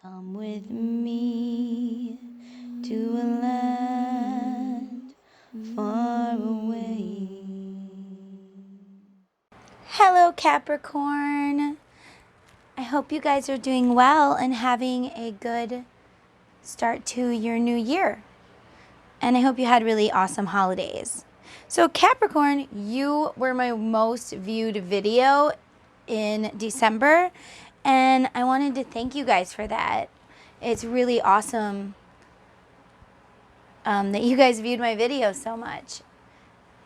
Come with me to a land far away. Hello, Capricorn. I hope you guys are doing well and having a good start to your new year. And I hope you had really awesome holidays. So Capricorn, you were my most viewed video in December, and I wanted to thank you guys for that. It's really awesome that you guys viewed my video so much.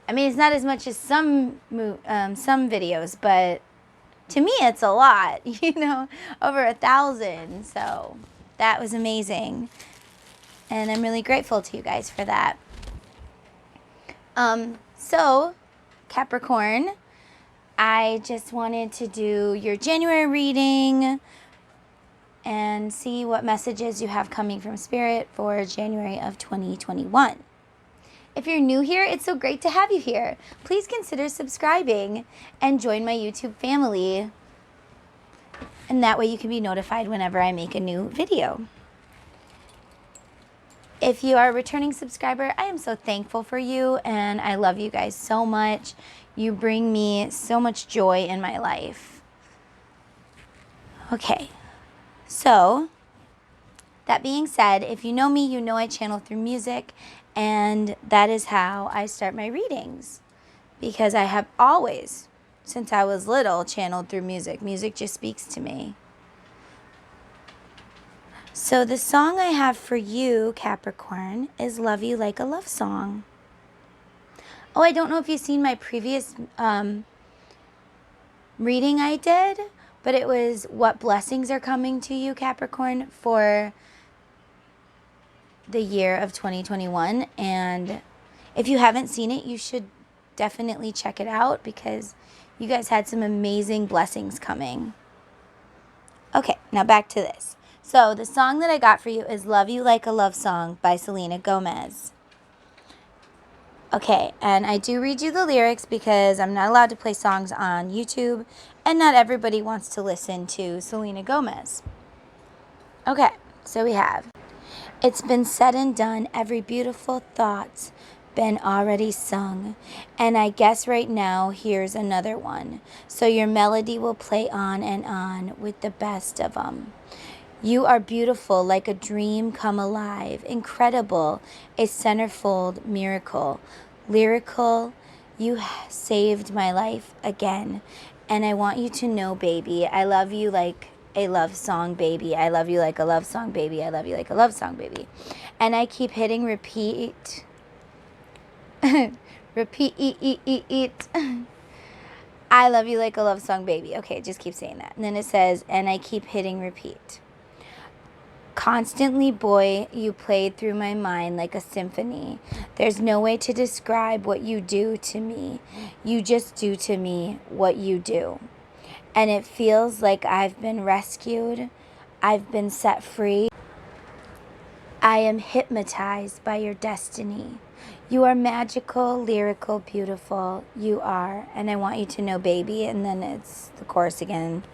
I mean, it's not as much as some videos, but to me it's a lot, over 1,000. So that was amazing. And I'm really grateful to you guys for that. So Capricorn, I just wanted to do your January reading and see what messages you have coming from Spirit for January of 2021. If you're new here, it's so great to have you here. Please consider subscribing and join my YouTube family. And that way you can be notified whenever I make a new video. If you are a returning subscriber, I am so thankful for you, and I love you guys so much. You bring me so much joy in my life. Okay, so that being said, if you know me, you know I channel through music, and that is how I start my readings. Because I have always, since I was little, channeled through music. Music just speaks to me. So the song I have for you, Capricorn, is Love You Like a Love Song. Oh, I don't know if you've seen my previous reading I did, but it was what blessings are coming to you, Capricorn, for the year of 2021. And if you haven't seen it, you should definitely check it out because you guys had some amazing blessings coming. Okay, now back to this. So the song that I got for you is Love You Like a Love Song by Selena Gomez. Okay, and I do read you the lyrics because I'm not allowed to play songs on YouTube, and not everybody wants to listen to Selena Gomez. Okay, so we have, it's been said and done, every beautiful thought's been already sung, and I guess right now here's another one, so your melody will play on and on with the best of them. You are beautiful like a dream come alive, incredible, a centerfold miracle, lyrical, you saved my life again, and I want you to know, baby, I love you like a love song, baby, I love you like a love song, baby, I love you like a love song, baby, and I keep hitting repeat, repeat, I love you like a love song, baby. Okay, just keep saying that. And then it says, and I keep hitting repeat. Constantly, boy, you played through my mind like a symphony. There's no way to describe what you do to me. You just do to me what you do. And it feels like I've been rescued. I've been set free. I am hypnotized by your destiny. You are magical, lyrical, beautiful. You are. And I want you to know, baby. And then it's the chorus again.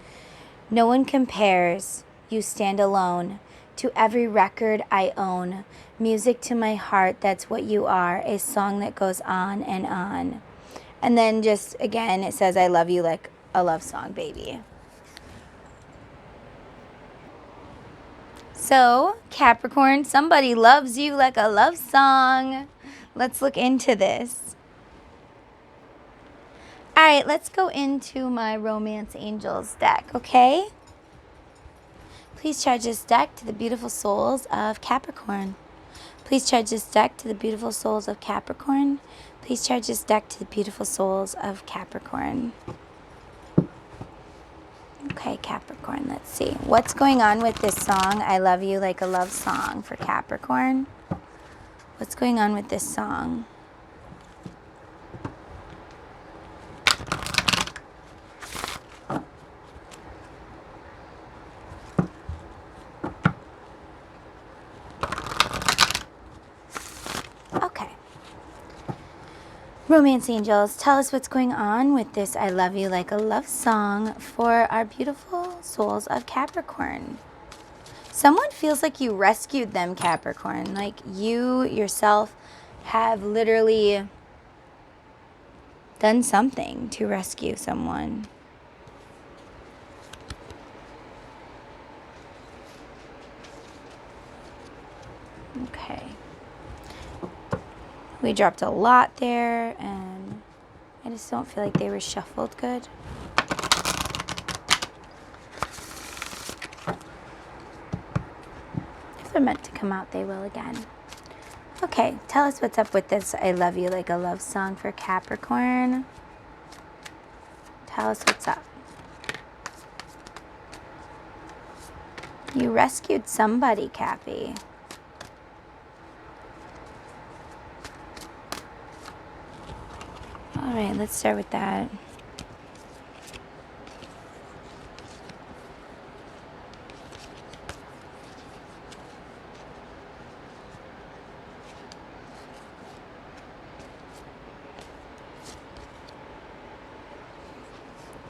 No one compares. You stand alone. To every record I own, music to my heart, that's what you are, a song that goes on and on. And then just, again, it says, I love you like a love song, baby. So, Capricorn, somebody loves you like a love song. Let's look into this. All right, let's go into my Romance Angels deck, okay? Please charge this deck to the beautiful souls of Capricorn. Please charge this deck to the beautiful souls of Capricorn. Please charge this deck to the beautiful souls of Capricorn. Okay, Capricorn, let's see. What's going on with this song, I Love You Like a Love Song, for Capricorn? What's going on with this song? Romance Angels, tell us what's going on with this I Love You Like a Love Song for our beautiful souls of Capricorn. Someone feels like you rescued them, Capricorn. Like you yourself have literally done something to rescue someone. Okay. We dropped a lot there, and I just don't feel like they were shuffled good. If they're meant to come out, they will again. Okay, tell us what's up with this I love you like a love song for Capricorn. Tell us what's up. You rescued somebody, Cappy. All right, let's start with that.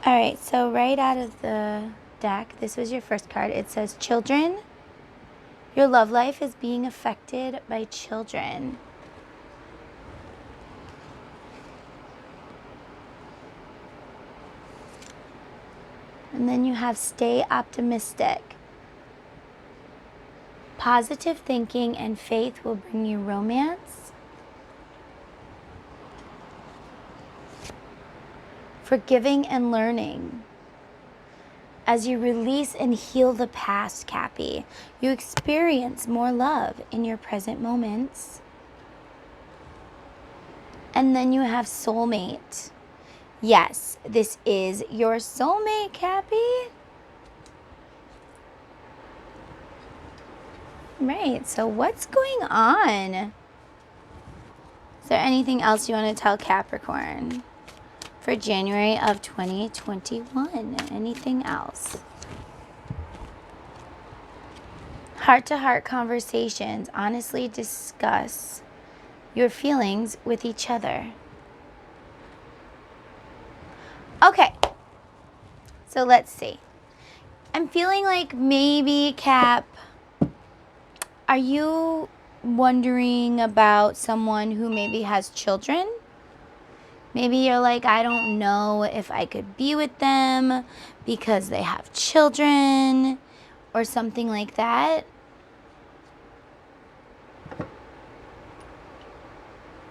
All right, so right out of the deck, this was your first card. It says, children, your love life is being affected by children. And then you have stay optimistic. Positive thinking and faith will bring you romance. Forgiving and learning. As you release and heal the past, Cappy, you experience more love in your present moments. And then you have soulmate. Yes, this is your soulmate, Cappy. Right, so what's going on? Is there anything else you want to tell Capricorn for January of 2021? Anything else? Heart-to-heart conversations. Honestly discuss your feelings with each other. Okay, so let's see. I'm feeling like maybe, Cap, are you wondering about someone who maybe has children? Maybe you're like, I don't know if I could be with them because they have children or something like that.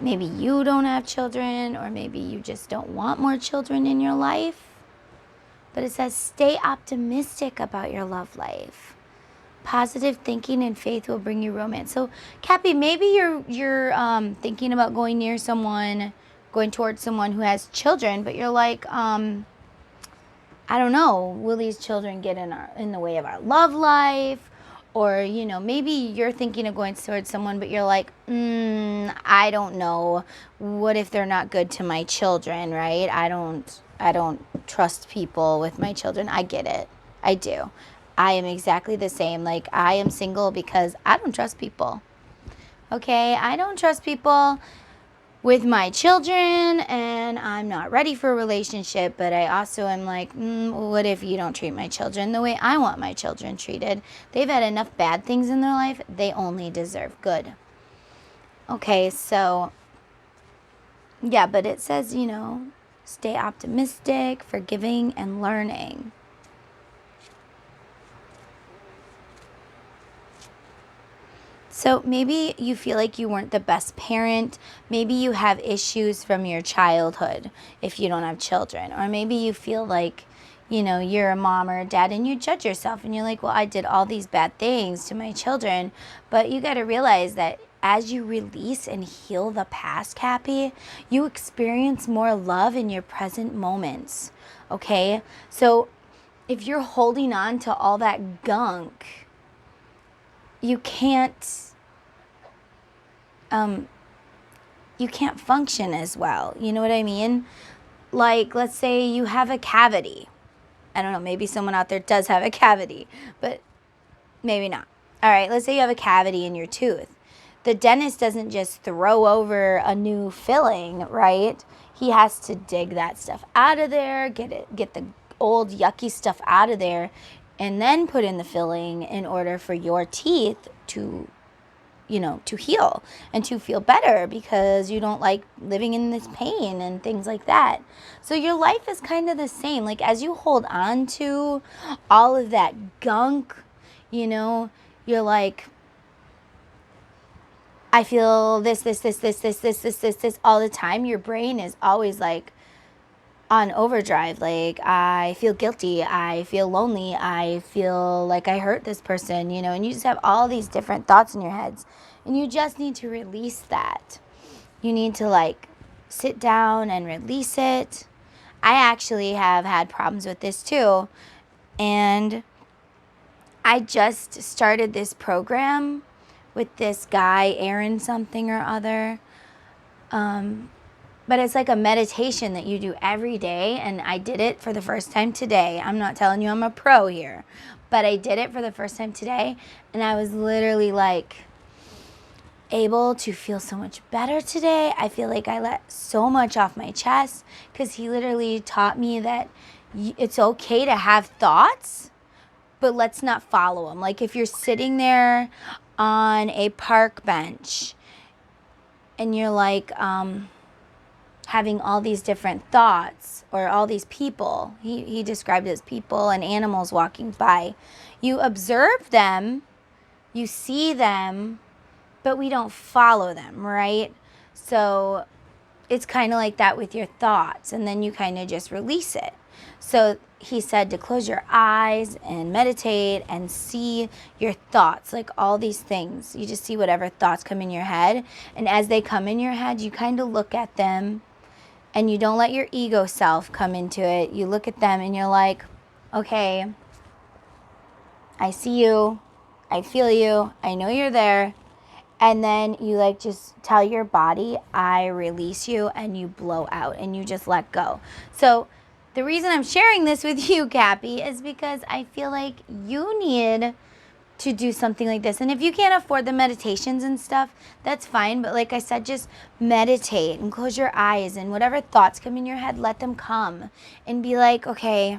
Maybe you don't have children, or maybe you just don't want more children in your life. But it says stay optimistic about your love life. Positive thinking and faith will bring you romance. So, Cappy, maybe you're thinking about going towards someone who has children, but you're like, I don't know, will these children get in the way of our love life? Or, you know, maybe you're thinking of going towards someone, but you're like, I don't know. What if they're not good to my children, right? I don't trust people with my children. I get it. I do. I am exactly the same. Like, I am single because I don't trust people. Okay? I don't trust people with my children, and I'm not ready for a relationship, but I also am like, what if you don't treat my children the way I want my children treated? They've had enough bad things in their life. They only deserve good. Okay, so, yeah, but it says, you know, stay optimistic, forgiving, and learning. So maybe you feel like you weren't the best parent. Maybe you have issues from your childhood if you don't have children. Or maybe you feel like, you know, you're a mom or a dad and you judge yourself and you're like, well, I did all these bad things to my children. But you got to realize that as you release and heal the past, Cappy, you experience more love in your present moments. Okay? So if you're holding on to all that gunk, you can't function as well. You know what I mean? Like, let's say you have a cavity. I don't know, maybe someone out there does have a cavity, but maybe not. All right, let's say you have a cavity in your tooth. The dentist doesn't just throw over a new filling, right? He has to dig that stuff out of there, get the old yucky stuff out of there, and then put in the filling in order for your teeth to, to heal and to feel better, because you don't like living in this pain and things like that. So your life is kind of the same. Like, as you hold on to all of that gunk, you're like, I feel this all the time. Your brain is always like on overdrive. Like, I feel guilty, I feel lonely, I feel like I hurt this person, and you just have all these different thoughts in your heads, and you just need to release that. You need to like sit down and release it. I actually have had problems with this too, and I just started this program with this guy, Aaron something or other. But it's like a meditation that you do every day, and I did it for the first time today. I'm not telling you I'm a pro here, but I did it for the first time today, and I was literally like able to feel so much better today. I feel like I let so much off my chest, because he literally taught me that it's okay to have thoughts, but let's not follow them. Like, if you're sitting there on a park bench and you're like having all these different thoughts, or all these people, he described it as people and animals walking by, you observe them, you see them, but we don't follow them, right? So it's kind of like that with your thoughts, and then you kind of just release it. So he said to close your eyes and meditate and see your thoughts, like all these things. You just see whatever thoughts come in your head, and as they come in your head, you kind of look at them, and you don't let your ego self come into it. You look at them and you're like, okay, I see you, I feel you, I know you're there. And then you like just tell your body, I release you, and you blow out and you just let go. So the reason I'm sharing this with you, Cappy, is because I feel like you need to do something like this. And if you can't afford the meditations and stuff, that's fine. But like I said, just meditate and close your eyes, and whatever thoughts come in your head, let them come, and be like, okay,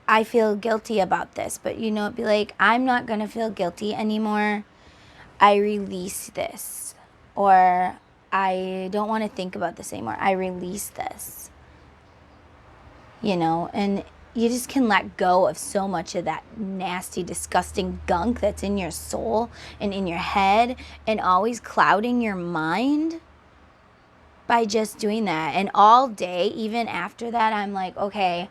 I feel guilty about this, but be like, I'm not going to feel guilty anymore. I release this. Or I don't want to think about this anymore. I release this. And you just can let go of so much of that nasty, disgusting gunk that's in your soul and in your head and always clouding your mind by just doing that. And all day, even after that, I'm like, okay,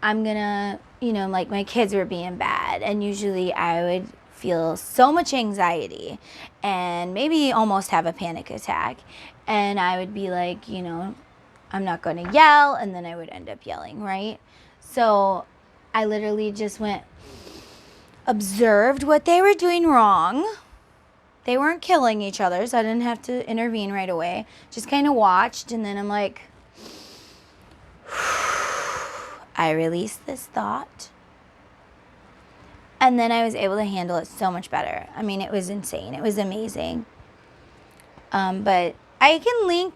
I'm gonna, like my kids were being bad, and usually I would feel so much anxiety and maybe almost have a panic attack, and I would be like, I'm not going to yell, and then I would end up yelling, right? So I literally just observed what they were doing wrong. They weren't killing each other, so I didn't have to intervene right away. Just kind of watched, and then I'm like, I released this thought. And then I was able to handle it so much better. I mean, it was insane. It was amazing. But I can link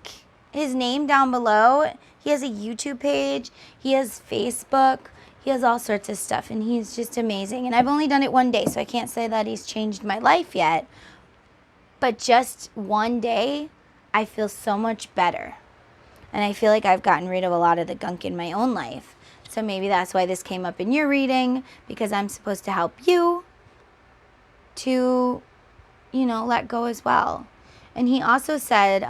his name down below. He has a YouTube page. He has Facebook. He has all sorts of stuff. And he's just amazing. And I've only done it one day, so I can't say that he's changed my life yet. But just one day, I feel so much better. And I feel like I've gotten rid of a lot of the gunk in my own life. So maybe that's why this came up in your reading, because I'm supposed to help you to, let go as well. And he also said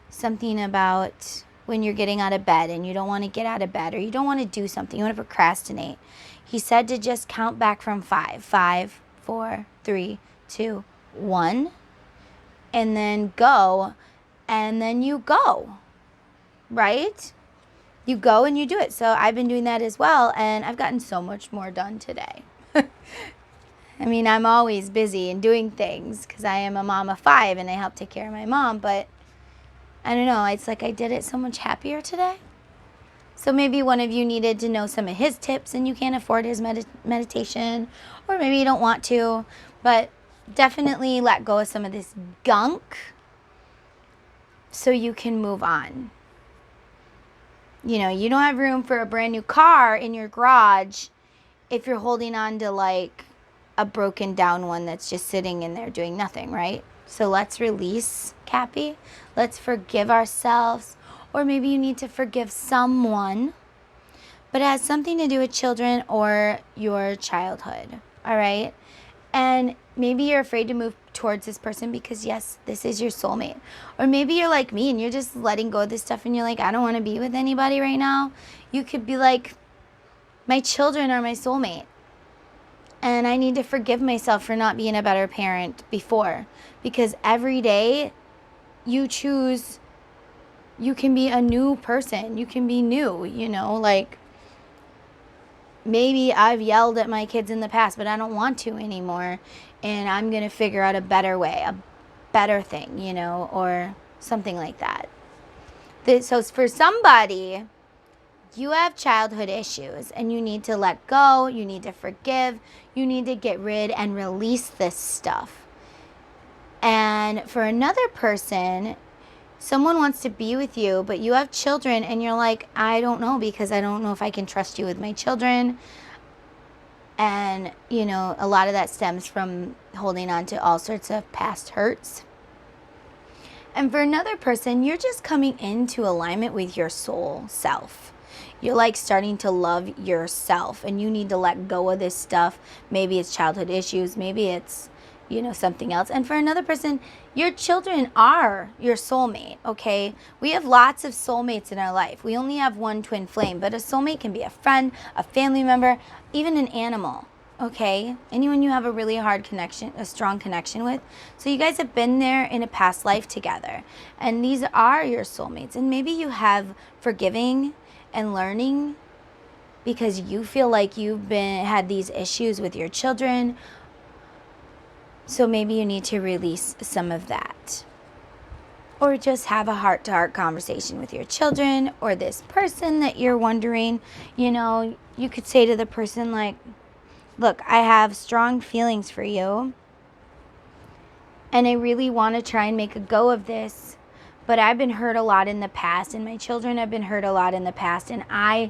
something about when you're getting out of bed and you don't want to get out of bed, or you don't want to do something, you want to procrastinate. He said to just count back from 5. 5, 4, 3, 2, 1. And then go. And then you go. Right? You go and you do it. So I've been doing that as well, and I've gotten so much more done today. I mean, I'm always busy and doing things because I am a mom of 5 and I help take care of my mom, but I don't know, it's like I did it so much happier today. So maybe one of you needed to know some of his tips and you can't afford his meditation, or maybe you don't want to, but definitely let go of some of this gunk so you can move on. You know, you don't have room for a brand new car in your garage if you're holding on to like a broken down one that's just sitting in there doing nothing, right? So let's release, Cappy. Let's forgive ourselves. Or maybe you need to forgive someone, but it has something to do with children or your childhood, all right? And maybe you're afraid to move towards this person because, yes, this is your soulmate. Or maybe you're like me and you're just letting go of this stuff and you're like, I don't want to be with anybody right now. You could be like, my children are my soulmate. And I need to forgive myself for not being a better parent before. Because every day you choose, you can be a new person. You can be new, you know, like maybe I've yelled at my kids in the past, but I don't want to anymore. And I'm going to figure out a better way, a better thing, you know, or something like that. So for somebody, you have childhood issues and you need to let go. You need to forgive. You need to get rid and release this stuff. And for another person, someone wants to be with you, but you have children and you're like, I don't know, because I don't know if I can trust you with my children. And, you know, a lot of that stems from holding on to all sorts of past hurts. And for another person, you're just coming into alignment with your soul self. You're like starting to love yourself and you need to let go of this stuff. Maybe it's childhood issues. Maybe it's, you know, something else. And for another person, your children are your soulmate, okay? We have lots of soulmates in our life. We only have one twin flame, but a soulmate can be a friend, a family member, even an animal, okay? Anyone you have a really hard connection, a strong connection with. So you guys have been there in a past life together. And these are your soulmates. And maybe you have forgiving and learning because you feel like you've had these issues with your children. So maybe you need to release some of that. Or just have a heart-to-heart conversation with your children or this person that you're wondering. You know, you could say to the person like, look, I have strong feelings for you. And I really want to try and make a go of this. But I've been hurt a lot in the past. And my children have been hurt a lot in the past. And I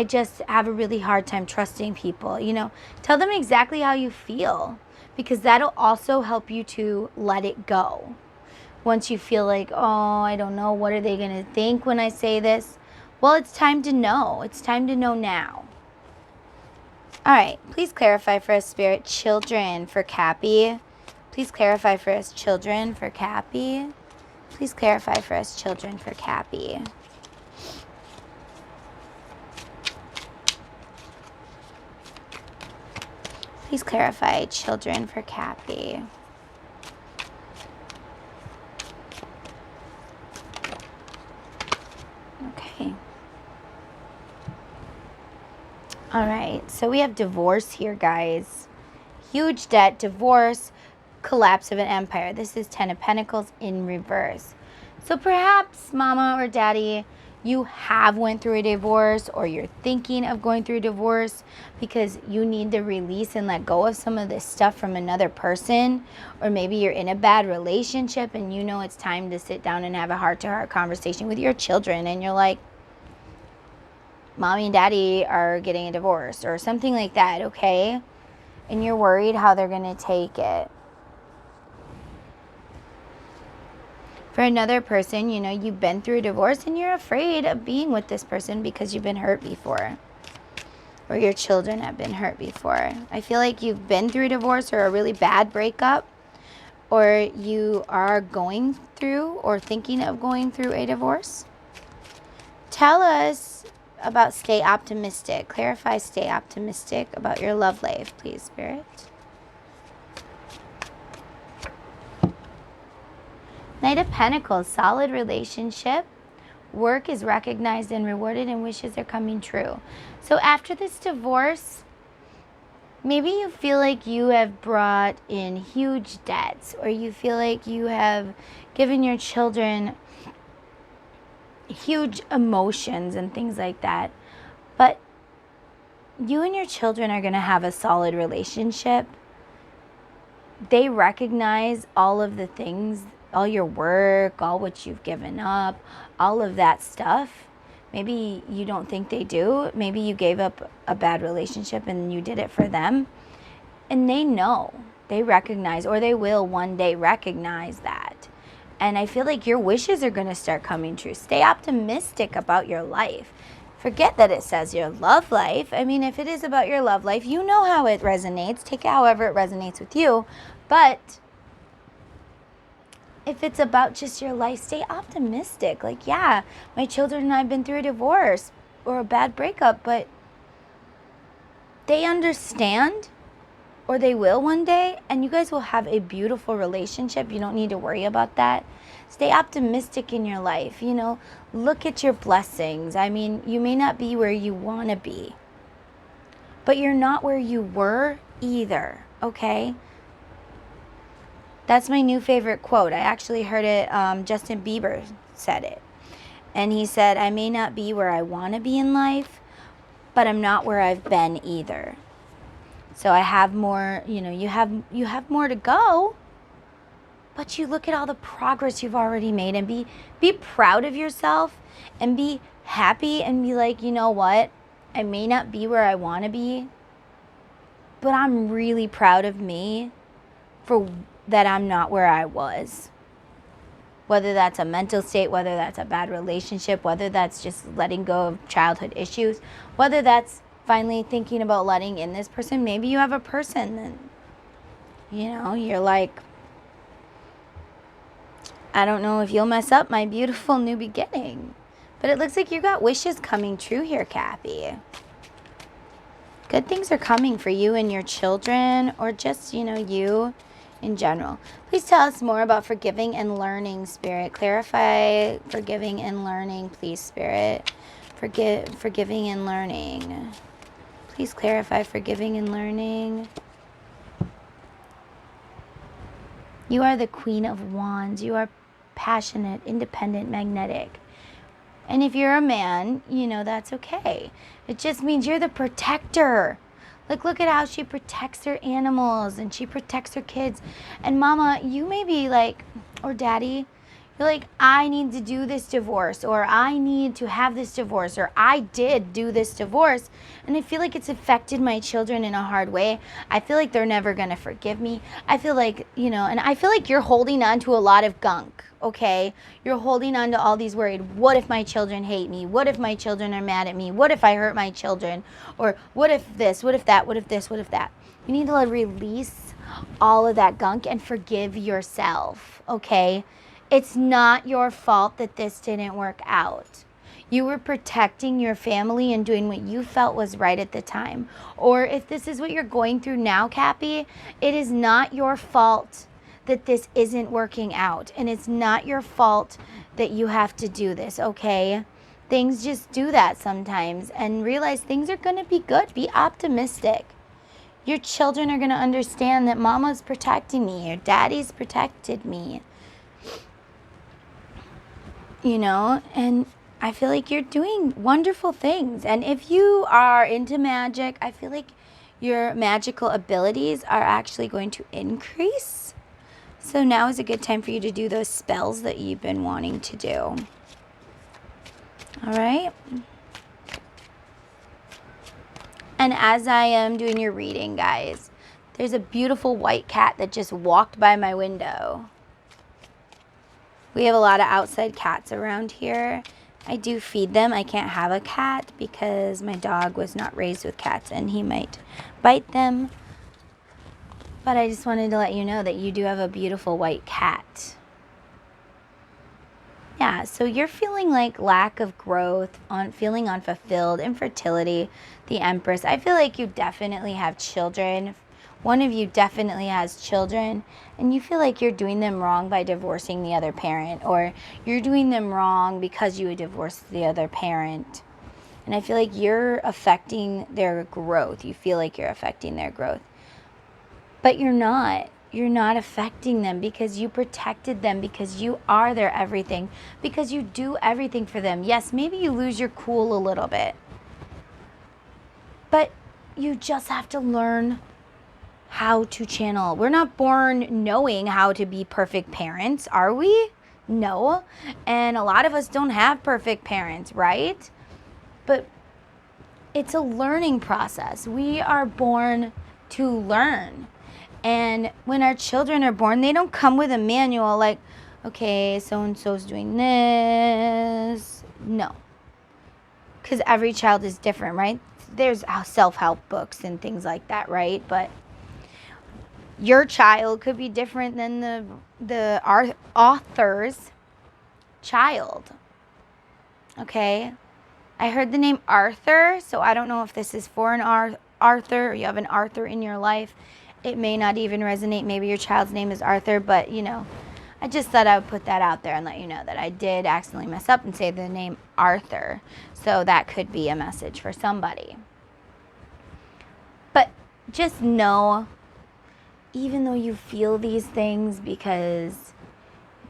just have a really hard time trusting people. You know, tell them exactly how you feel. Because that'll also help you to let it go. Once you feel like, oh, I don't know, what are they going to think when I say this? Well, it's time to know. It's time to know now. All right, please clarify for us, Spirit, children for Cappy. Please clarify for us, children for Cappy. Please clarify for us, children for Cappy. Please clarify, children for Cappy. Okay. All right, so we have divorce here, guys. Huge debt, divorce, collapse of an empire. This is 10 of Pentacles in reverse. So perhaps, Mama or Daddy, you have went through a divorce or you're thinking of going through a divorce because you need to release and let go of some of this stuff from another person. Or maybe you're in a bad relationship and you know it's time to sit down and have a heart-to-heart conversation with your children. And you're like, Mommy and Daddy are getting a divorce or something like that, okay? And you're worried how they're going to take it. For another person, you know, you've been through a divorce and you're afraid of being with this person because you've been hurt before. Or your children have been hurt before. I feel like you've been through a divorce or a really bad breakup. Or you are going through or thinking of going through a divorce. Tell us about stay optimistic. Clarify stay optimistic about your love life, please, Spirit. Knight of Pentacles, solid relationship. Work is recognized and rewarded and wishes are coming true. So after this divorce, maybe you feel like you have brought in huge debts, or you feel like you have given your children huge emotions and things like that. But you and your children are going to have a solid relationship. They recognize all of the things, all your work, all what you've given up, all of that stuff. Maybe you don't think they do. Maybe you gave up a bad relationship and you did it for them. And they know, they recognize, or they will one day recognize that. And I feel like your wishes are going to start coming true. Stay optimistic about your life. Forget that it says your love life. I mean, if it is about your love life, you know how it resonates. Take it however it resonates with you. But if it's about just your life, stay optimistic. Like, yeah, my children and I have been through a divorce or a bad breakup, but they understand, or they will one day, and you guys will have a beautiful relationship. You don't need to worry about that. Stay optimistic in your life. You know, look at your blessings. I mean, you may not be where you want to be, but you're not where you were either, okay? That's my new favorite quote. I actually heard it, Justin Bieber said it. And he said, I may not be where I want to be in life, but I'm not where I've been either. So I have more, you know, you have more to go, but you look at all the progress you've already made, and be proud of yourself and be happy and be like, you know what? I may not be where I want to be, but I'm really proud of me for that I'm not where I was. Whether that's a mental state, whether that's a bad relationship, whether that's just letting go of childhood issues, whether that's finally thinking about letting in this person. Maybe you have a person that, you know, you're like, I don't know if you'll mess up my beautiful new beginning. But it looks like you got wishes coming true here, Cappy. Good things are coming for you and your children, or just, you know, you in general. Please tell us more about forgiving and learning, Spirit. Clarify forgiving and learning, please, Spirit. Forgiving and learning. Please clarify forgiving and learning. You are the Queen of Wands. You are passionate, independent, magnetic. And if you're a man, you know, that's okay. It just means you're the protector. Like, look at how she protects her animals and she protects her kids. And mama, you may be like, or daddy, you're like, I need to do this divorce, or I need to have this divorce, or I did do this divorce, and I feel like it's affected my children in a hard way. I feel like they're never going to forgive me. I feel like, you know, and I feel like you're holding on to a lot of gunk, okay? You're holding on to all these worried, what if my children hate me? What if my children are mad at me? What if I hurt my children? Or what if this? What if that? What if this? What if that? You need to release all of that gunk and forgive yourself, okay? It's not your fault that this didn't work out. You were protecting your family and doing what you felt was right at the time. Or if this is what you're going through now, Cappy, it is not your fault that this isn't working out. And it's not your fault that you have to do this, okay? Things just do that sometimes. And realize things are going to be good. Be optimistic. Your children are going to understand that mama's protecting me, your daddy's protected me. You know, and I feel like you're doing wonderful things. And if you are into magic, I feel like your magical abilities are actually going to increase. So now is a good time for you to do those spells that you've been wanting to do. All right. And as I am doing your reading, guys, there's a beautiful white cat that just walked by my window. We have a lot of outside cats around here. I do feed them. I can't have a cat because my dog was not raised with cats and he might bite them. But I just wanted to let you know that you do have a beautiful white cat. Yeah, so you're feeling like lack of growth, feeling unfulfilled, infertility, the Empress. I feel like you definitely have children. One of you definitely has children, and you feel like you're doing them wrong by divorcing the other parent, or you're doing them wrong because you divorced the other parent. And I feel like you're affecting their growth. You feel like you're affecting their growth. But you're not. You're not affecting them because you protected them, because you are their everything, because you do everything for them. Yes, maybe you lose your cool a little bit, but you just have to learn how to channel. We're not born knowing how to be perfect parents, are we? No. And a lot of us don't have perfect parents, right? But it's a learning process. We are born to learn. And when our children are born, they don't come with a manual like, okay, so-and-so's doing this. No. Because every child is different, right? There's self-help books and things like that, right? But your child could be different than the author's child. Okay? I heard the name Arthur, so I don't know if this is for an Arthur or you have an Arthur in your life. It may not even resonate. Maybe your child's name is Arthur, but I just thought I would put that out there and let you know that I did accidentally mess up and say the name Arthur. So that could be a message for somebody. But just know, even though you feel these things because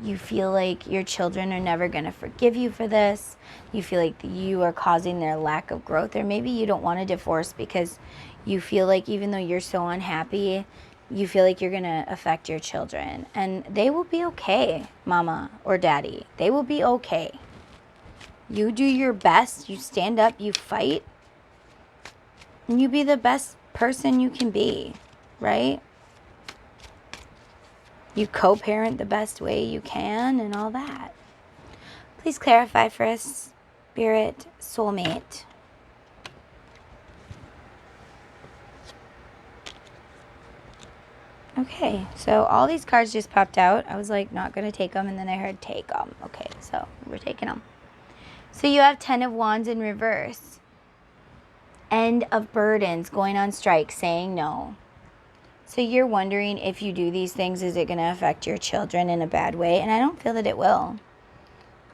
you feel like your children are never going to forgive you for this, you feel like you are causing their lack of growth, or maybe you don't want a divorce because you feel like even though you're so unhappy, you feel like you're going to affect your children. And they will be okay, mama or daddy. They will be okay. You do your best. You stand up. You fight. And you be the best person you can be, right? You co-parent the best way you can and all that. Please clarify for us, spirit soulmate. Okay, so all these cards just popped out. I was like, not going to take them, and then I heard take them. Okay, so we're taking them. So you have 10 of Wands in reverse. End of burdens, going on strike, saying no. So you're wondering if you do these things, is it going to affect your children in a bad way? And I don't feel that it will.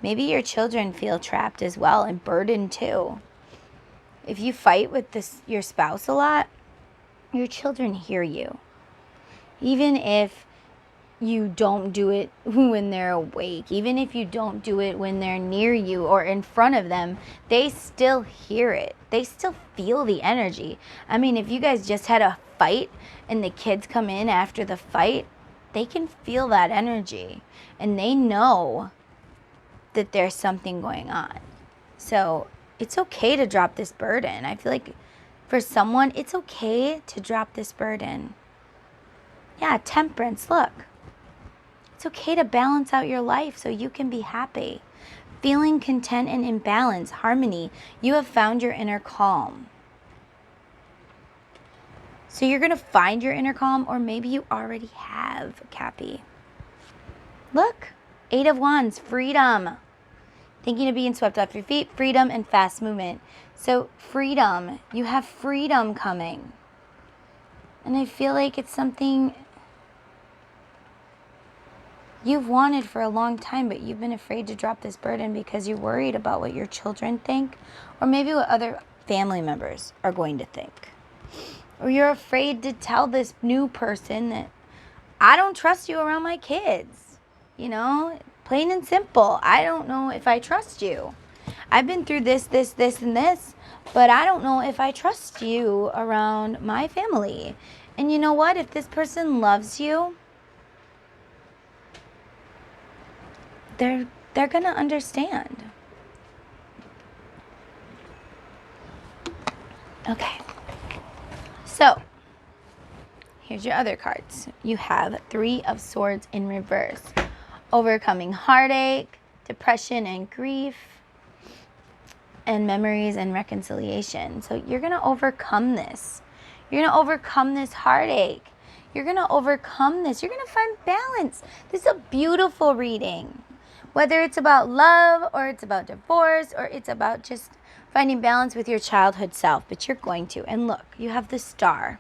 Maybe your children feel trapped as well and burdened too. If you fight with your spouse a lot, your children hear you. Even if you don't do it when they're awake, even if you don't do it when they're near you or in front of them, they still hear it. They still feel the energy. I mean, if you guys just had a fight and the kids come in after the fight, they can feel that energy and they know that there's something going on. So it's okay to drop this burden. I feel like for someone, it's okay to drop this burden. Yeah, temperance, look. It's okay to balance out your life so you can be happy. Feeling content and in balance, harmony. You have found your inner calm. So you're going to find your inner calm, or maybe you already have, Cappy. Look, 8 of Wands, freedom. Thinking of being swept off your feet, freedom and fast movement. So freedom, you have freedom coming. And I feel like it's something you've wanted for a long time, but you've been afraid to drop this burden because you're worried about what your children think, or maybe what other family members are going to think. Or you're afraid to tell this new person that I don't trust you around my kids. Plain and simple. I don't know if I trust you. I've been through this, and this, but I don't know if I trust you around my family. And you know what? If this person loves you, they're going to understand. Okay. So, here's your other cards. You have 3 of Swords in reverse. Overcoming heartache, depression and grief, and memories and reconciliation. So you're going to overcome this. You're going to overcome this heartache. You're going to overcome this. You're going to find balance. This is a beautiful reading. Whether it's about love or it's about divorce or it's about just finding balance with your childhood self. But you're going to. And look, you have the Star.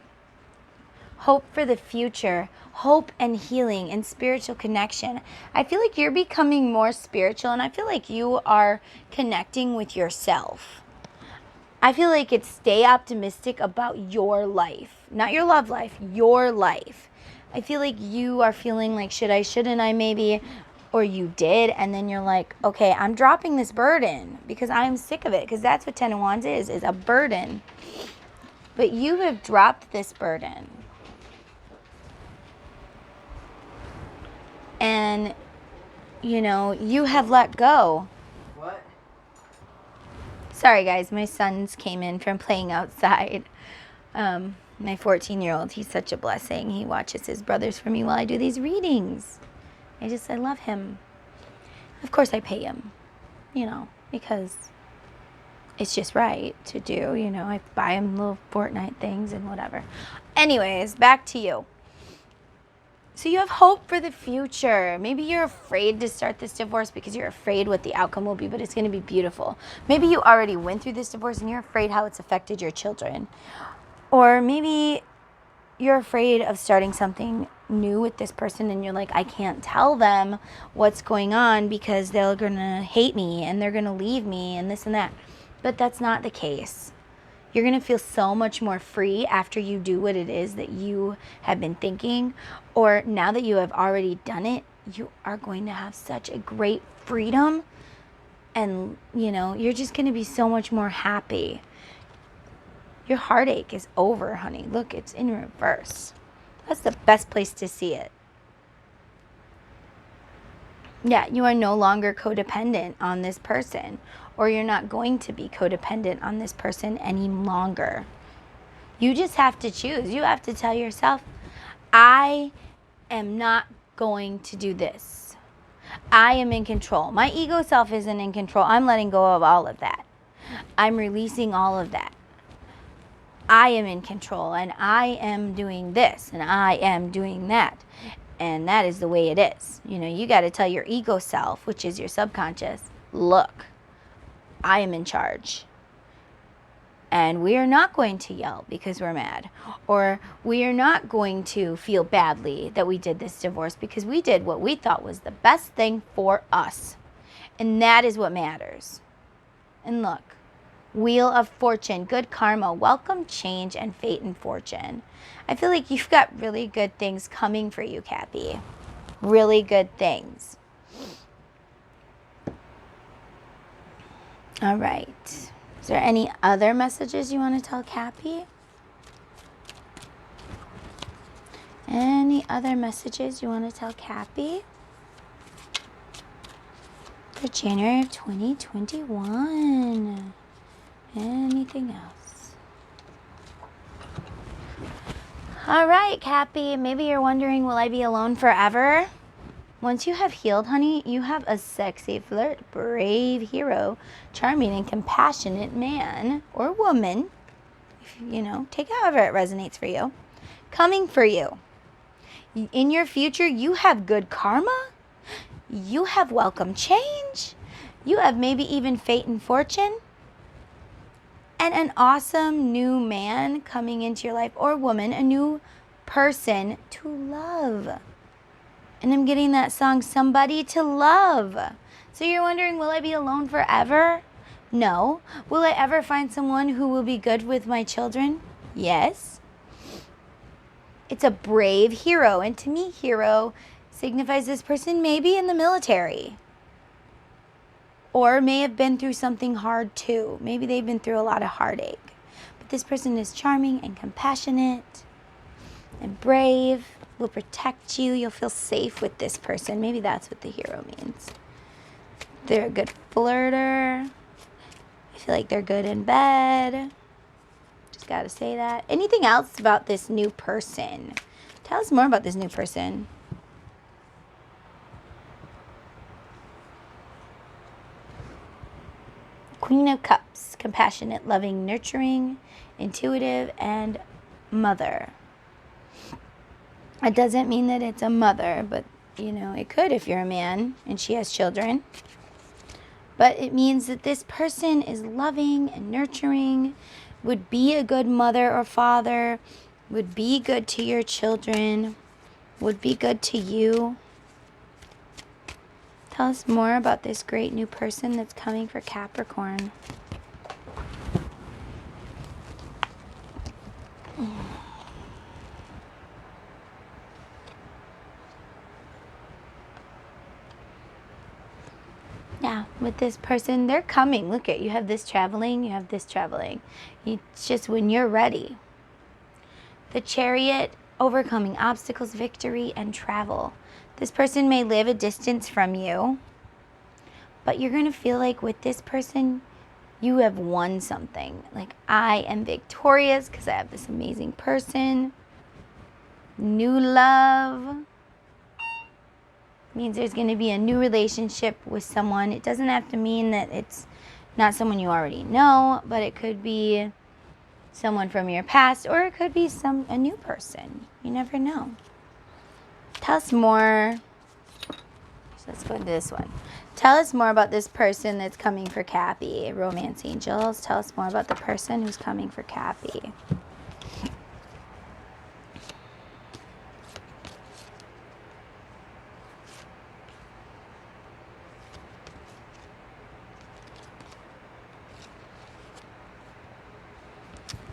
Hope for the future. Hope and healing and spiritual connection. I feel like you're becoming more spiritual, and I feel like you are connecting with yourself. I feel like it's stay optimistic about your life. Not your love life, your life. I feel like you are feeling like, should I, shouldn't I, maybe, or you did, and then you're like, okay, I'm dropping this burden because I'm sick of it, because that's what 10 of Wands is a burden. But you have dropped this burden. And, you have let go. What? Sorry, guys. My sons came in from playing outside. My 14-year-old, he's such a blessing. He watches his brothers for me while I do these readings. I love him. Of course, I pay him, because it's just right to do, I buy him little Fortnite things and whatever. Anyways, back to you. So you have hope for the future. Maybe you're afraid to start this divorce because you're afraid what the outcome will be, but it's going to be beautiful. Maybe you already went through this divorce and you're afraid how it's affected your children. Or maybe you're afraid of starting something new with this person and you're like, I can't tell them what's going on because they're going to hate me and they're going to leave me and this and that. But that's not the case. You're going to feel so much more free after you do what it is that you have been thinking. Or now that you have already done it, you are going to have such a great freedom. And, you're just going to be so much more happy. Your heartache is over, honey. Look, it's in reverse. That's the best place to see it. Yeah, you are no longer codependent on this person. Or you're not going to be codependent on this person any longer. You just have to choose. You have to tell yourself, I am not going to do this. I am in control. My ego self isn't in control. I'm letting go of all of that. I'm releasing all of that. I am in control and I am doing this and I am doing that. And that is the way it is. You got to tell your ego self, which is your subconscious, look, I am in charge. And we are not going to yell because we're mad. Or we are not going to feel badly that we did this divorce because we did what we thought was the best thing for us. And that is what matters. And look, Wheel of Fortune, good karma, welcome change and fate and fortune. I feel like you've got really good things coming for you, Cappy. Really good things. All right. Is there any other messages you want to tell Cappy? Any other messages you want to tell Cappy? For January of 2021. Anything else? All right, Cappy. Maybe you're wondering, will I be alone forever? Once you have healed, honey, you have a sexy, flirt, brave hero, charming and compassionate man or woman, take however it resonates for you, coming for you. In your future, you have good karma. You have welcome change. You have maybe even fate and fortune. And an awesome new man coming into your life, or woman, a new person to love. And I'm getting that song, Somebody to Love. So you're wondering, will I be alone forever? No. Will I ever find someone who will be good with my children? Yes. It's a brave hero. And to me, hero signifies this person may be in the military. Or may have been through something hard too. Maybe they've been through a lot of heartache. But this person is charming and compassionate and brave. Will protect you. You'll feel safe with this person. Maybe that's what the hero means. They're a good flirter. I feel like they're good in bed. Just got to say that. Anything else about this new person? Tell us more about this new person. Queen of Cups. Compassionate, loving, nurturing, intuitive, and mother. It doesn't mean that it's a mother, but, it could if you're a man and she has children. But it means that this person is loving and nurturing, would be a good mother or father, would be good to your children, would be good to you. Tell us more about this great new person that's coming for Capricorn. Yeah, with this person, they're coming. Look at, you have this traveling, you have this traveling. It's just when you're ready. The Chariot, overcoming obstacles, victory, and travel. This person may live a distance from you, but you're going to feel like with this person, You have won something. Like, I am victorious because I have this amazing person. New love. Means there's going to be a new relationship with someone. It doesn't have to mean that it's not someone you already know, but it could be someone from your past, or it could be a new person. You never know. Tell us more. So let's go into this one. Tell us more about this person that's coming for Cappy. Romance angels, tell us more about the person who's coming for Cappy.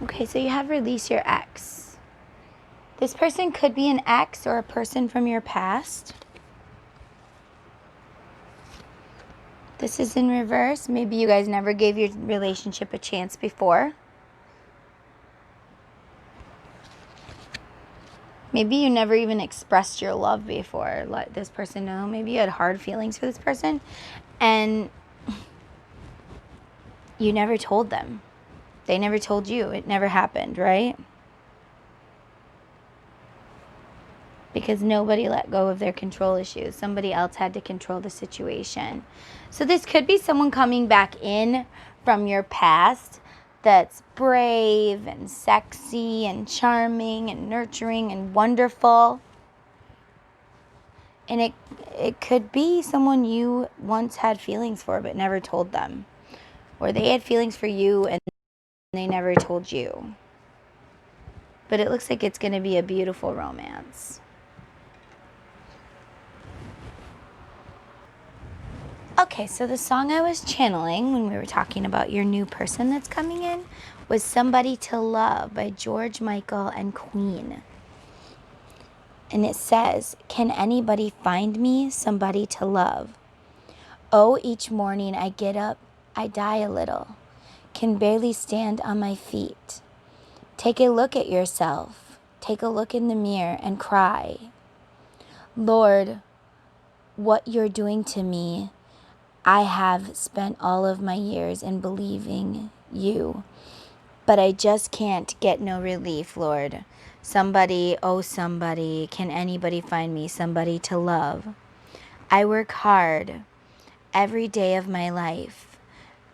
Okay, so you have release your ex. This person could be an ex or a person from your past. This is in reverse. Maybe you guys never gave your relationship a chance before. Maybe you never even expressed your love before. Let this person know. Maybe you had hard feelings for this person and you never told them. They never told you. It never happened, right? Because nobody let go of their control issues. Somebody else had to control the situation. So this could be someone coming back in from your past that's brave and sexy and charming and nurturing and wonderful. And it could be someone you once had feelings for but never told them. Or they had feelings for you and they never told you. But it looks like it's going to be a beautiful romance. Okay, so the song I was channeling when we were talking about your new person that's coming in was Somebody to Love by George Michael and Queen. And it says, can anybody find me somebody to love? Oh, each morning I get up, I die a little, can barely stand on my feet. Take a look at yourself, take a look in the mirror and cry. Lord, what you're doing to me, I have spent all of my years in believing you, but I just can't get no relief, Lord. Somebody, oh somebody, can anybody find me somebody to love? I work hard every day of my life.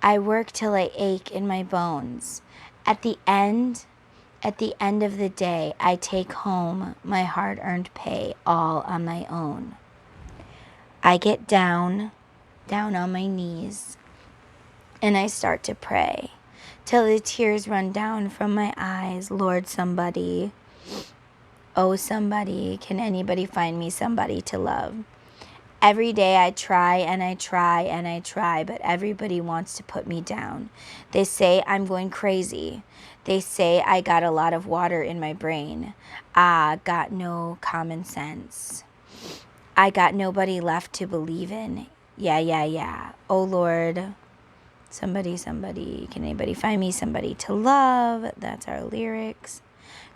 I work till I ache in my bones. At the end of the day, I take home my hard-earned pay all on my own. I get down on my knees, and I start to pray till the tears run down from my eyes. Lord, somebody, oh somebody, can anybody find me somebody to love? Every day I try and I try and I try, but everybody wants to put me down. They say I'm going crazy. They say I got a lot of water in my brain. Got no common sense. I got nobody left to believe in. Yeah. Oh, Lord, somebody, can anybody find me somebody to love? That's our lyrics.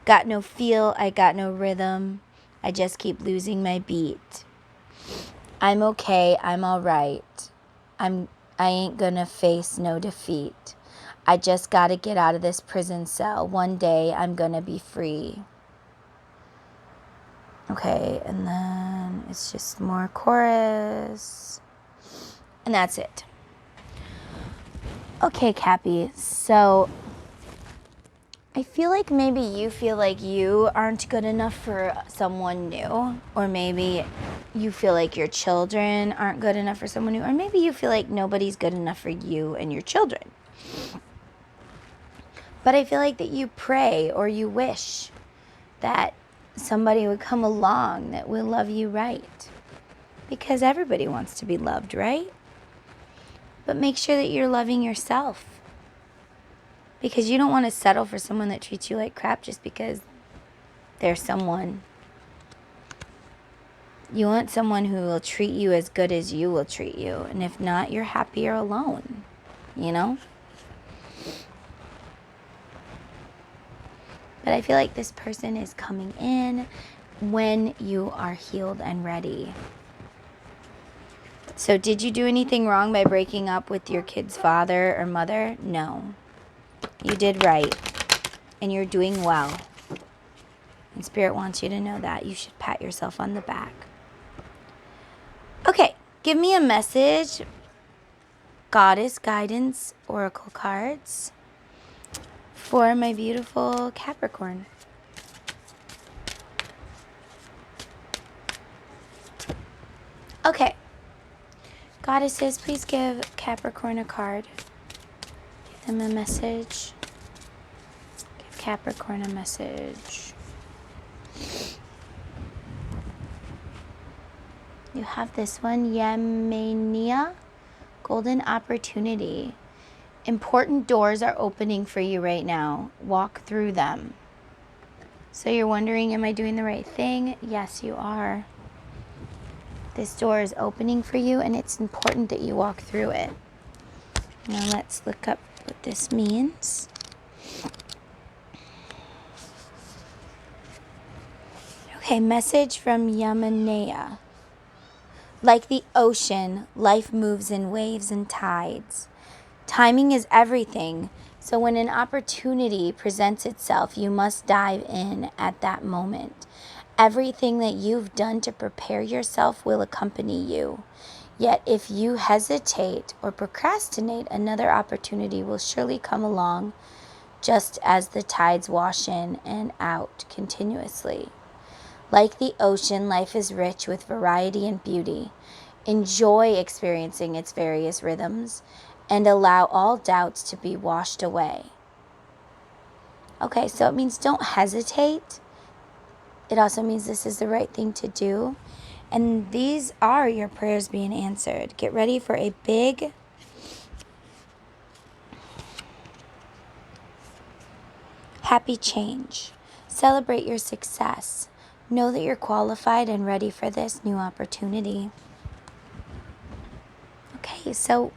Got no feel, I got no rhythm. I just keep losing my beat. I'm okay, I'm all right. I ain't gonna face no defeat. I just gotta get out of this prison cell. One day I'm gonna be free. Okay, and then it's just more chorus. And that's it. Okay, Cappy, so I feel like maybe you feel like you aren't good enough for someone new, or maybe you feel like your children aren't good enough for someone new, or maybe you feel like nobody's good enough for you and your children. But I feel like that you pray or you wish that somebody would come along that will love you right. Because everybody wants to be loved, right? But make sure that you're loving yourself. Because you don't want to settle for someone that treats you like crap just because they're someone. You want someone who will treat you as good as you will treat you. And if not, you're happier alone. You know? But I feel like this person is coming in when you are healed and ready. So did you do anything wrong by breaking up with your kid's father or mother? No. You did right. And you're doing well. And Spirit wants you to know that. You should pat yourself on the back. Okay, give me a message. Goddess Guidance Oracle cards for my beautiful Capricorn. Okay. Goddesses, please give Capricorn a card. Give them a message. Give Capricorn a message. You have this one, Yemenia, golden opportunity. Important doors are opening for you right now. Walk through them. So you're wondering, am I doing the right thing? Yes, you are. This door is opening for you, and it's important that you walk through it. Now let's look up what this means. Okay, message from Yamanea. Like the ocean, life moves in waves and tides. Timing is everything, so when an opportunity presents itself, you must dive in at that moment. Everything that you've done to prepare yourself will accompany you. Yet if you hesitate or procrastinate, another opportunity will surely come along, just as the tides wash in and out continuously. Like the ocean, life is rich with variety and beauty. Enjoy experiencing its various rhythms and allow all doubts to be washed away. Okay, so it means don't hesitate. It also means this is the right thing to do. And these are your prayers being answered. Get ready for a big happy change. Celebrate your success. Know that you're qualified and ready for this new opportunity. Okay, so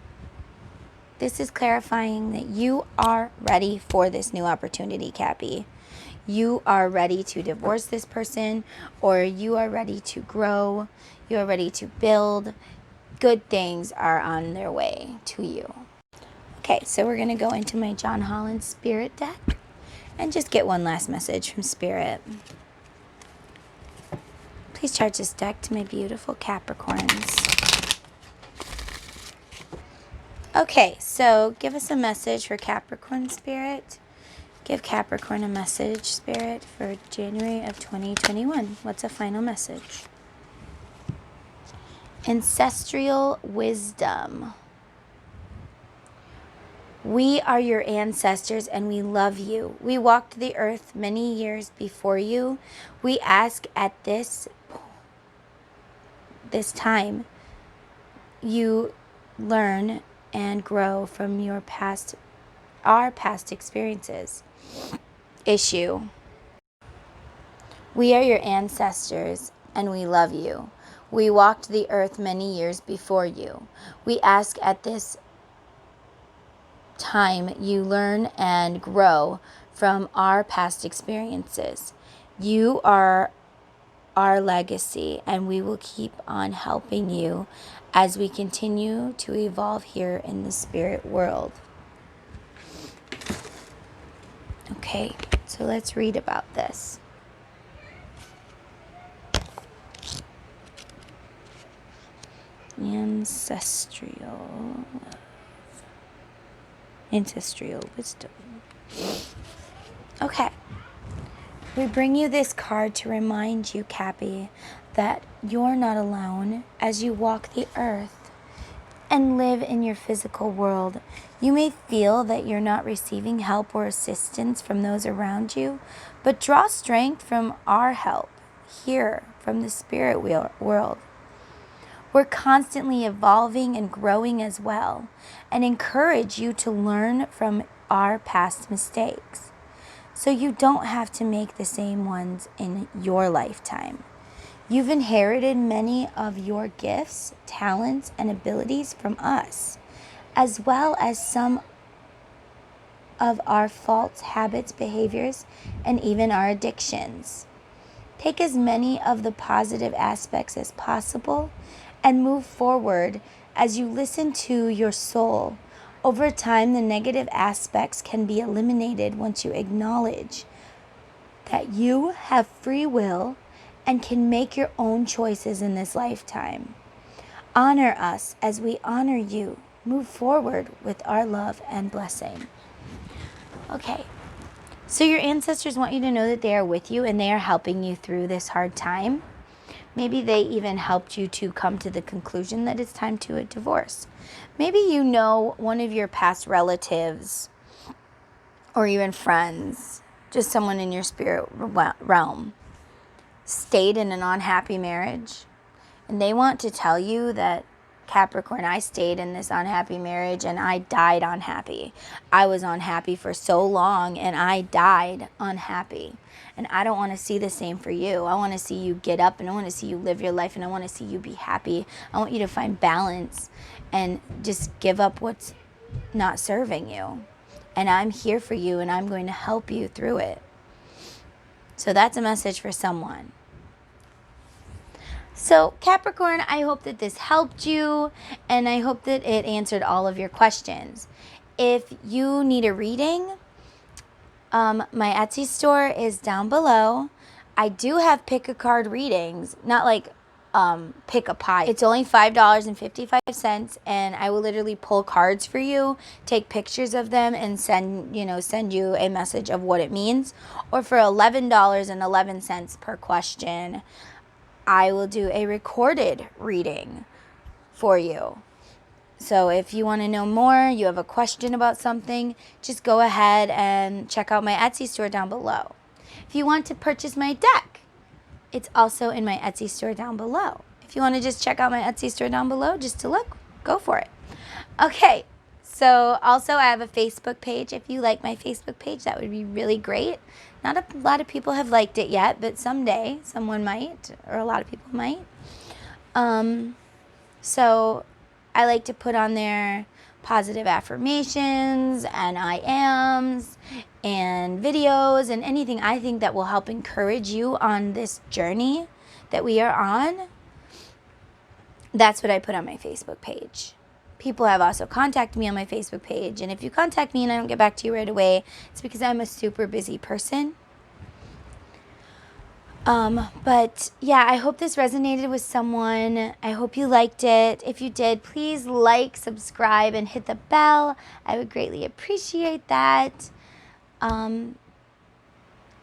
this is clarifying that you are ready for this new opportunity, Cappy. You are ready to divorce this person, or you are ready to grow. You are ready to build. Good things are on their way to you. Okay, so we're going to go into my John Holland Spirit deck and just get one last message from Spirit. Please charge this deck to my beautiful Capricorns. Okay, so give us a message for Capricorn, Spirit. Give Capricorn a message, Spirit, for January of 2021. What's a final message? Ancestral wisdom. We are your ancestors and we love you. We walked the earth many years before you. We ask at this time you learn and grow from our past experiences. Issue. We are your ancestors and we love you. We walked the earth many years before you. We ask at this time you learn and grow from our past experiences. You are our legacy, and we will keep on helping you as we continue to evolve here in the spirit world. Okay, so let's read about this. Ancestral wisdom. Okay. We bring you this card to remind you, Cappy, that you're not alone as you walk the earth and live in your physical world. You may feel that you're not receiving help or assistance from those around you, but draw strength from our help here from the spirit world. We're constantly evolving and growing as well, and encourage you to learn from our past mistakes, so you don't have to make the same ones in your lifetime. You've inherited many of your gifts, talents, and abilities from us, as well as some of our faults, habits, behaviors, and even our addictions. Take as many of the positive aspects as possible and move forward as you listen to your soul. Over time, the negative aspects can be eliminated once you acknowledge that you have free will and can make your own choices in this lifetime. Honor us as we honor you. Move forward with our love and blessing. Okay, so your ancestors want you to know that they are with you and they are helping you through this hard time. Maybe they even helped you to come to the conclusion that it's time to a divorce. Maybe you know one of your past relatives or even friends, just someone in your spirit realm, stayed in an unhappy marriage. And they want to tell you that, Capricorn, I stayed in this unhappy marriage and I died unhappy. I was unhappy for so long and I died unhappy. And I don't want to see the same for you. I want to see you get up and I want to see you live your life and I want to see you be happy. I want you to find balance and just give up what's not serving you. And I'm here for you and I'm going to help you through it. So that's a message for someone. So Capricorn, I hope that this helped you and I hope that it answered all of your questions. If you need a reading, my Etsy store is down below. I do have pick a card readings, not like pick a pie. It's only $5.55 and I will literally pull cards for you, take pictures of them and send you a message of what it means. Or for $11.11 per question, I will do a recorded reading for you. So if you want to know more, you have a question about something, just go ahead and check out my Etsy store down below. If you want to purchase my deck, it's also in my Etsy store down below. If you want to just check out my Etsy store down below just to look, go for it. Okay, so also I have a Facebook page. If you like my Facebook page, that would be really great. Not a lot of people have liked it yet, but someday someone might, or a lot of people might. So I like to put on there positive affirmations and I ams and videos and anything I think that will help encourage you on this journey that we are on. That's what I put on my Facebook page. People have also contacted me on my Facebook page, and if you contact me and I don't get back to you right away, it's because I'm a super busy person. But yeah, I hope this resonated with someone. I hope you liked it. If you did, please like, subscribe, and hit the bell. I would greatly appreciate that.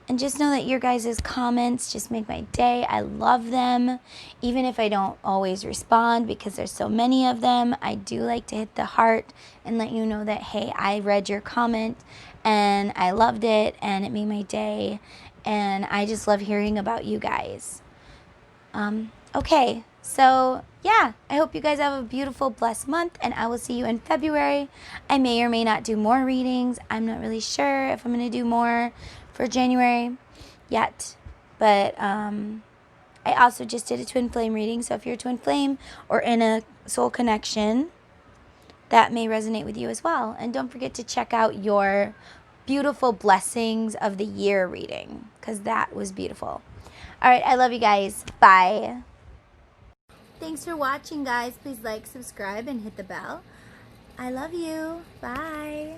And just know that your guys' comments just make my day. I love them. Even if I don't always respond because there's so many of them, I do like to hit the heart and let you know that, hey, I read your comment and I loved it and it made my day. And I just love hearing about you guys. Okay, so yeah, I hope you guys have a beautiful, blessed month, and I will see you in February. I may or may not do more readings. I'm not really sure if I'm going to do more for January yet. But I also just did a twin flame reading, so if you're a twin flame or in a soul connection, that may resonate with you as well. And don't forget to check out your beautiful blessings of the year reading, because that was beautiful. All right, I love you guys. Bye. Thanks for watching, guys. Please like, subscribe, and hit the bell. I love you. Bye.